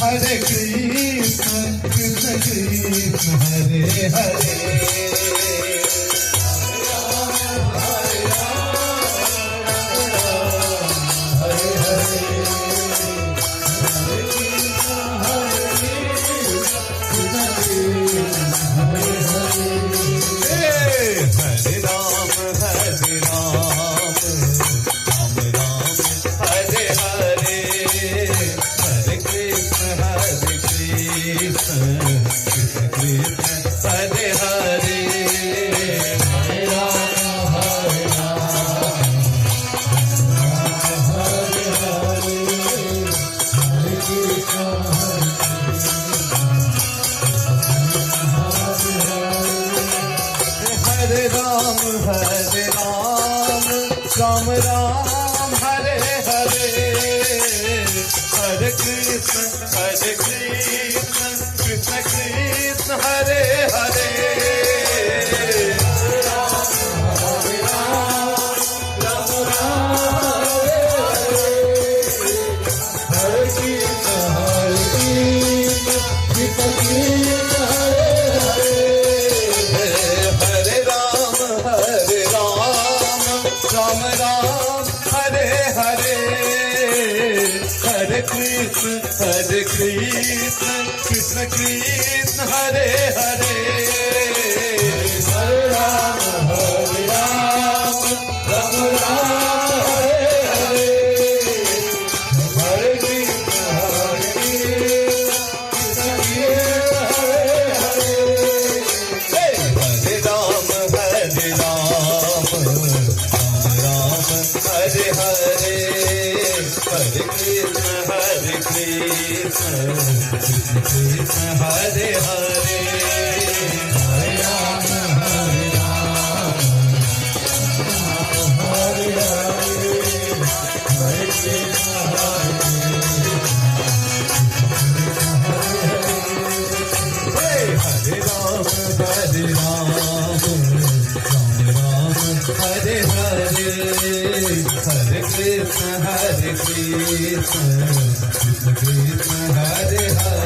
Hare Krishna, Krishna Krishna, Hare Hare. Ram Ram, Hare Hare, Hare Krishna, Krishna Krishna, Hare Hare. Hare Krishna, Krishna Krishna, Hare Hare. Hare Rama, Rama Rama, Hare Hare. Hare Krishna, Krishna Krishna, Hare Hare. Hare Rama, Hare Hare. Hare Krishna, Krishna Krishna, Hare Hare. Hare Rama, Hare Hare. Hare Krishna, Hare Rama, Hare Rama, Hare Hare. Hare Krishna, Krishna Krishna, Hare Hare.